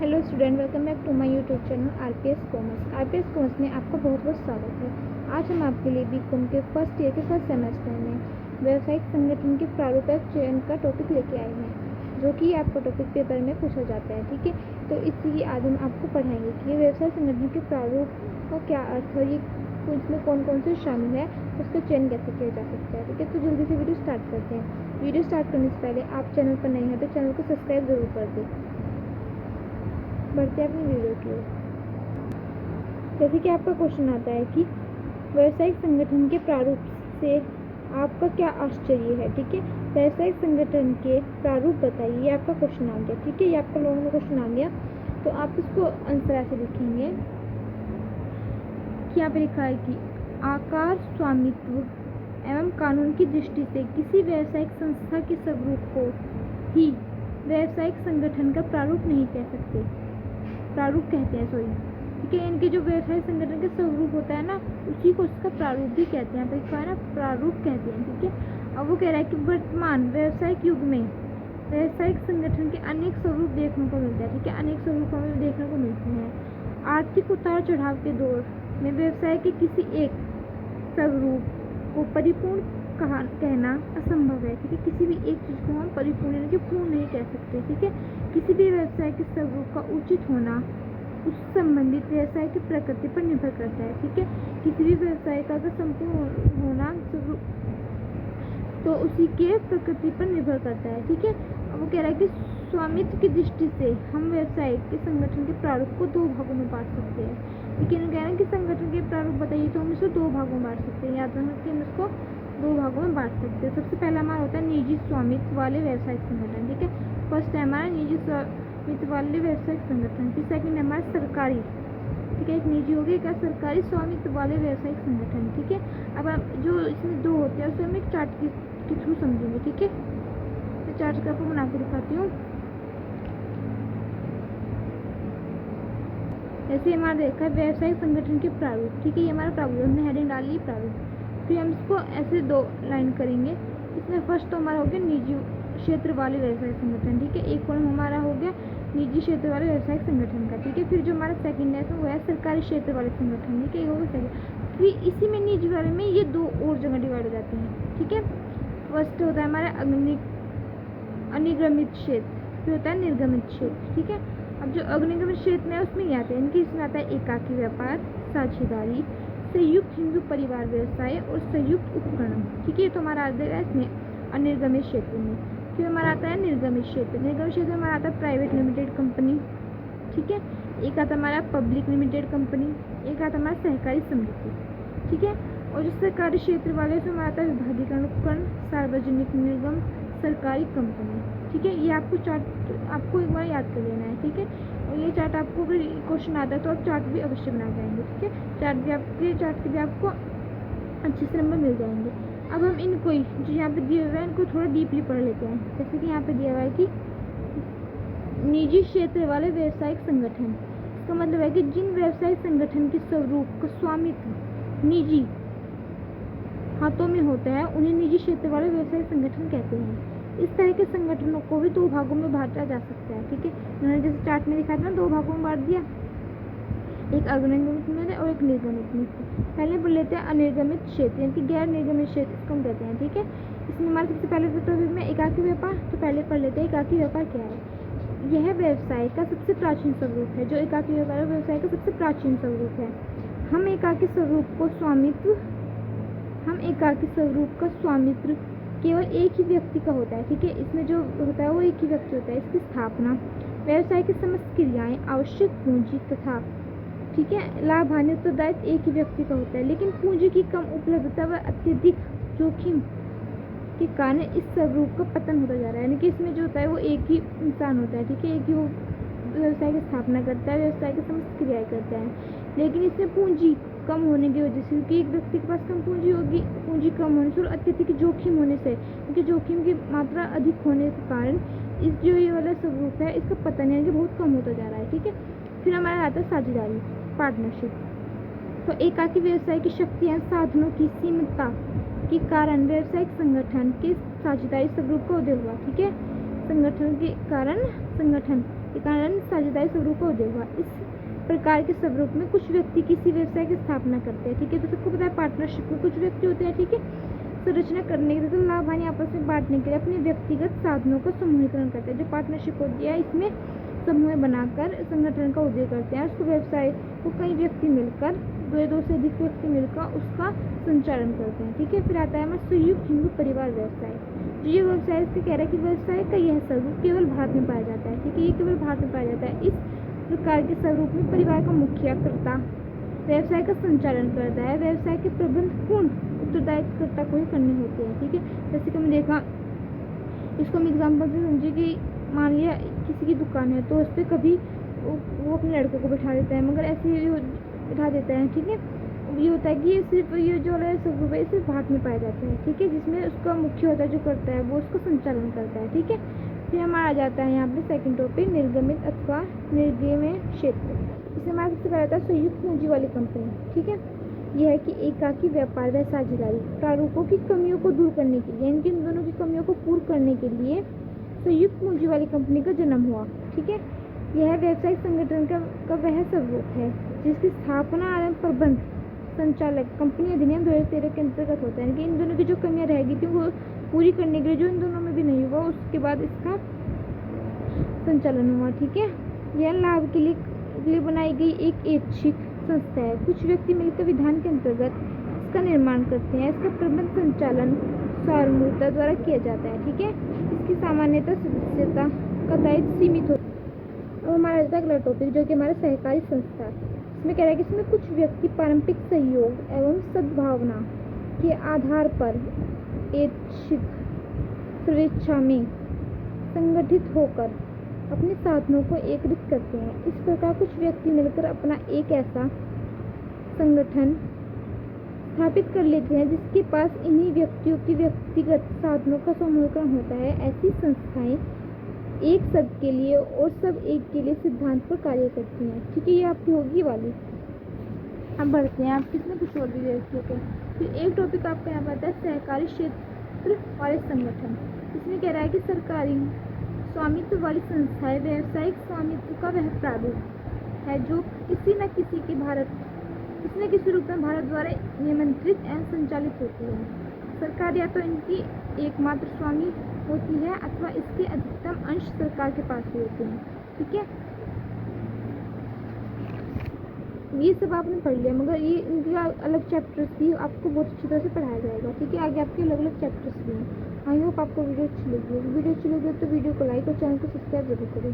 Hello student, welcome back to my YouTube channel RPS commerce. RPS commerce में आपका बहुत बहुत स्वागत है। आज हम आपके लिए बीकॉम के फर्स्ट ईयर के फर्स्ट सेमेस्टर में व्यावसायिक संगठन के प्रारूप चयन का टॉपिक लेके आए हैं, जो कि आपको टॉपिक पेपर में पूछा जाता है। ठीक है, तो इसलिए आज हम आपको पढ़ाएंगे कि ये व्यवसाय संगठन के प्रारूप का क्या अर्थ है, ये इसमें कौन कौन से शामिल है, उसका चयन कैसे किया जा सकता है। ठीक है, तो जल्दी से वीडियो स्टार्ट करते हैं। वीडियो स्टार्ट करने से पहले आप चैनल पर नए हैं तो चैनल को सब्सक्राइब जरूर कर दें। बढ़ते हैं अपनी वीडियो की ओर। जैसे कि आपका क्वेश्चन आता है कि व्यावसायिक संगठन के प्रारूप से आपका क्या आश्चर्य है। ठीक है, व्यावसायिक संगठन के प्रारूप बताइए, ये आपका क्वेश्चन आ गया। ठीक है, ये आपका लोगों का क्वेश्चन आ गया, तो आप इसको आंसर ऐसे लिखेंगे कि यहाँ पे लिखा है कि आकार, स्वामित्व एवं कानून की दृष्टि से किसी व्यावसायिक संस्था के स्वरूप को ही व्यावसायिक संगठन का प्रारूप नहीं कह सकते, प्रारूप कहते हैं। ठीक है, इनके जो व्यवसाय संगठन का स्वरूप होता है ना, उसी को उसका प्रारूप भी कहते हैं। तो ना प्रारूप कहते हैं। ठीक है, अब वो कह रहा है कि वर्तमान व्यावसायिक युग में व्यावसायिक संगठन के अनेक स्वरूप देखने को मिलते हैं। ठीक है, अनेक स्वरूप हमें देखने को मिलते हैं। आर्थिक उतार चढ़ाव के दौर में व्यवसाय के किसी एक स्वरूप को परिपूर्ण कहना असंभव है। ठीक है, किसी भी एक चीज़ को हम परिपूर्ण यानी कि पूर्ण नहीं कह सकते। ठीक है, किसी भी व्यवसाय के स्वरूप का उचित होना उस संबंधित व्यवसाय की प्रकृति पर निर्भर करता है। ठीक है, किसी भी व्यवसाय का अगर संपूर्ण होना तो उसी के प्रकृति पर निर्भर करता है। ठीक है, अब वो कह रहा है कि स्वामित्व की दृष्टि से हम व्यवसाय के संगठन के प्रारूप को दो भागों में बांट सकते हैं। लेकिन कह रहे हैं कि संगठन के प्रारूप बताइए, तो हम इसको दो भागों में बांट सकते हैं। याद रखना कि हम इसको दो भागों में बांट सकते हैं। सबसे पहला हमारा होता है निजी स्वामित्व वाले व्यवसायिक संगठन। ठीक है, फर्स्ट है हमारा निजी स्वामित्व वाले व्यवसायिक संगठन। फिर सेकंड है हमारा सरकारी। ठीक है, एक निजी हो गया, क्या सरकारी स्वामित्व वाले व्यवसायिक संगठन। ठीक है, अब जो इसमें दो होते हैं उसमें हम एक चार्ट के थ्रू समझेंगे। ठीक है, तो चार्ट का आपको बना के दिखाती हूँ। ऐसे हमारा देखा है व्यवसायिक संगठन के प्रारूप। ठीक है, ये हमारा प्रारूप, हमने हेडिंग डाल ली प्रारूप। फिर हम इसको ऐसे दो लाइन करेंगे। इसमें फर्स्ट तो हमारा हो गया निजी क्षेत्र वाले व्यवसायिक संगठन। ठीक है, एक कॉलम हमारा हो गया निजी क्षेत्र वाले व्यवसायिक संगठन का। ठीक है, फिर जो हमारा सेकंड है वो है सरकारी क्षेत्र वाले संगठन। ठीक है, होगा सेकंड। फिर इसी में निजी वाले में ये दो और जगह डिवाइड हो जाते हैं। ठीक है, फर्स्ट होता है हमारा अनिगमित क्षेत्र, फिर होता है निर्गमित क्षेत्र। ठीक है, अब जो अग्निगमित क्षेत्र है उसमें ये आते हैं, इनकी इसमें आता है एकाकी व्यापार, साझेदारी, संयुक्त हिंदू परिवार व्यवसाय और संयुक्त उपकरण। ठीक है, तो हमारा आ जाएगा इसमें अनिर्गमित क्षेत्र में। फिर हमारा आता है निर्गमित क्षेत्र। निर्गमित क्षेत्र में हमारा आता है प्राइवेट लिमिटेड कंपनी। ठीक है, एक आता हमारा पब्लिक लिमिटेड कंपनी, एक आता हमारा सहकारी समिति। ठीक है, और जो सरकारी क्षेत्र वाले उसमें हमारा आता है विभागीकरण उपकरण, सार्वजनिक निगम, सरकारी कंपनी। ठीक है, ये आपको चार्ट आपको एक बार याद कर लेना है। ठीक है, और ये चार्ट आपको अगर क्वेश्चन आता है तो आप चार्ट भी अवश्य बना जाएंगे। ठीक है, चार्ट के भी आपको अच्छे से नंबर मिल जाएंगे। अब हम इनको जो यहाँ पे दिए हुए हैं इनको थोड़ा डीपली पढ़ लेते हैं। जैसे कि यहाँ पे दिया हुआ है कि निजी क्षेत्र वाले व्यवसायिक संगठन, इसका मतलब है कि जिन व्यवसायिक संगठन के स्वरूप का स्वामित्व निजी हाथों में होता है उन्हें निजी क्षेत्र वाले व्यवसायिक संगठन कहते हैं। इस तरह के संगठनों को भी दो भागों में बांटा जा सकता है। ठीक है, उन्होंने जैसे चार्ट में दिखाया था ना, दो भागों में बांट दिया, एक अग्निगमित में और एक निर्गमित में। पहले बोल लेते हैं अनिर्गमित क्षेत्र यानी कि गैर निर्गमित क्षेत्र इसको हम कहते हैं। ठीक है, इसमें हमारे सबसे पहले टॉपिक में एकाकी व्यापार, तो पहले पढ़ लेते हैं एकाकी व्यापार क्या है। यह व्यवसाय का सबसे प्राचीन स्वरूप है। जो एकाकी व्यापार व्यवसाय का सबसे प्राचीन स्वरूप है। हम एकाकी स्वरूप का स्वामित्व केवल एक ही व्यक्ति का होता है। ठीक है, इसमें जो होता है वो एक ही व्यक्ति होता है। इसकी स्थापना, व्यवसाय की समस्त क्रियाएं, आवश्यक पूंजी तथा ठीक है लाभ हानि उत्तरदायित्व एक ही व्यक्ति का होता है। लेकिन पूंजी की कम उपलब्धता व अत्यधिक जोखिम के कारण इस स्वरूप का पतन होता जा रहा है। यानी कि इसमें जो होता है वो एक ही इंसान होता है। ठीक है, एक ही वो व्यवसाय की स्थापना करता है, व्यवसाय की समस्त क्रियाएं करता है। लेकिन इसमें पूंजी कम होने की वजह से, क्योंकि एक व्यक्ति के पास कम पूंजी होगी, पूंजी कम होने से और अत्यधिक जोखिम होने से, क्योंकि जोखिम की मात्रा अधिक होने के कारण इस जो ये वाला स्वरूप है इसका पतन यानी कि बहुत कम होता जा रहा है। ठीक है, फिर हमारा आता है साझेदारी, पार्टनरशिप। तो एकाकी व्यवसाय की शक्तियाँ साधनों की सीमितता के कारण व्यवसायिक संगठन के साझेदारी स्वरूप का उदय हुआ। ठीक है, संगठन के कारण संगठन के कारण साझेदारी स्वरूप का उदय हुआ। इस प्रकार के स्वरूप में कुछ व्यक्ति किसी व्यवसाय की स्थापना करते हैं, ठीक है। तो सबको पता है पार्टनरशिप में कुछ व्यक्ति होते हैं, ठीक है, संरचना करने के लिए, तो लाभ हानि आपस में बांटने के लिए अपने व्यक्तिगत साधनों का समूहीकरण करते हैं। जो पार्टनरशिप होती है इसमें समूह बनाकर संगठन का उदय करते हैं। उसको व्यवसाय को कई व्यक्ति मिलकर, दो से अधिक व्यक्ति मिलकर उसका संचालन करते हैं, ठीक है। फिर आता है हमारा संयुक्त हिंदू परिवार व्यवसाय। जो ये व्यवसाय इसके कह रहा है कि व्यवसाय का यह स्वरूप केवल भारत में पाया जाता है, ठीक है, ये केवल भारत में पाया जाता है। इस प्रकार के स्वरूप में परिवार का मुखिया कर्ता व्यवसाय का संचालन करता है। व्यवसाय के प्रबंध पूर्ण उत्तरदायित्व कर्ता को ही करने होते हैं, ठीक है। जैसे कि हमने देखा, इसको हम एग्जाम्पल से समझे कि मान लिया किसी की दुकान है, तो उस पर कभी वो अपने लड़के को बैठा देता है, मगर ऐसे बैठा देता है, ठीक है। ये होता है कि ये सिर्फ ये जो है स्वरूप है सिर्फ भारत में पाया जाता है, ठीक है, जिसमें उसका मुख्य होता है जो करता है वो उसको संचालन करता है, ठीक है। फिर हमारा आ जाता है यहाँ पे सेकंड टॉपिक, निर्गमित अथवा निर्गमय क्षेत्र। इसमें हमारा सबसे पहला आता है संयुक्त पूंजी वाली कंपनी, ठीक है। यह है कि एकाकी व्यापार व साझेदारी प्रारूपों की कमियों को दूर करने के लिए, इनके इन दोनों की कमियों को पूर्ण करने के लिए संयुक्त पूंजी वाली कंपनी का जन्म हुआ, ठीक है। यह व्यवसायिक संगठन का वह स्वरूप है जिसकी स्थापना एवं प्रबंध संचालक कंपनी अधिनियम 2013 के अंतर्गत होता है। यानी इन दोनों की जो कमियां रह गई थी वो पूरी करने के लिए, जो इन दोनों में भी नहीं हुआ, उसके बाद इसका संचालन हुआ, ठीक है। यह लाभ के लिए बनाई गई एक ऐच्छिक संस्था है। कुछ व्यक्ति मिलकर विधान के अंतर्गत इसका निर्माण करते हैं। इसका प्रबंध संचालन सार्वभौमिकता द्वारा किया जाता है, ठीक है। इसकी सामान्यतः सदस्यता का दायित्व सीमित होता है। अब हमारा आता है अगला टॉपिक जो कि हमारा सहकारी संस्था। इसमें कह रहा है कि इसमें कुछ व्यक्ति पारंपरिक सहयोग एवं सद्भावना के आधार पर ऐच्छिक स्वेच्छा में संगठित होकर अपने साधनों को एकत्रित करते हैं। इस प्रकार कुछ व्यक्ति मिलकर अपना एक ऐसा संगठन स्थापित कर लेते हैं जिसके पास इन्हीं व्यक्तियों की व्यक्तिगत साधनों का समूहीकरण होता है। ऐसी संस्थाएं एक सब के लिए और सब एक के लिए सिद्धांत पर कार्य करती हैं, ठीक है। ये आपकी होगी वाली। अब बढ़ते हैं, आप किसमें कुछ और भी देख लेते हैं। फिर एक टॉपिक आपका यहाँ पर आता है सहकारी क्षेत्र वाले संगठन। इसमें कह रहा है कि सरकारी स्वामित्व वाली संस्थाएं व्यावसायिक स्वामित्व का वह प्रारूप है जो किसी न किसी के किसी रूप में भारत द्वारा नियंत्रित एवं संचालित होती है। सरकार या तो इनकी एकमात्र स्वामी होती है अथवा इसके अधिकतम अंश सरकार के पास ही होते हैं, ठीक है। ये सब आपने पढ़ लिया, मगर ये इनका अलग चैप्टर्स भी आपको बहुत अच्छी तरह से पढ़ाया जाएगा, ठीक है। आगे आपके अलग अलग चैप्टर्स भी हैं। आई होप आपको वीडियो अच्छी लगी तो वीडियो को लाइक और चैनल को सब्सक्राइब जरूर करें।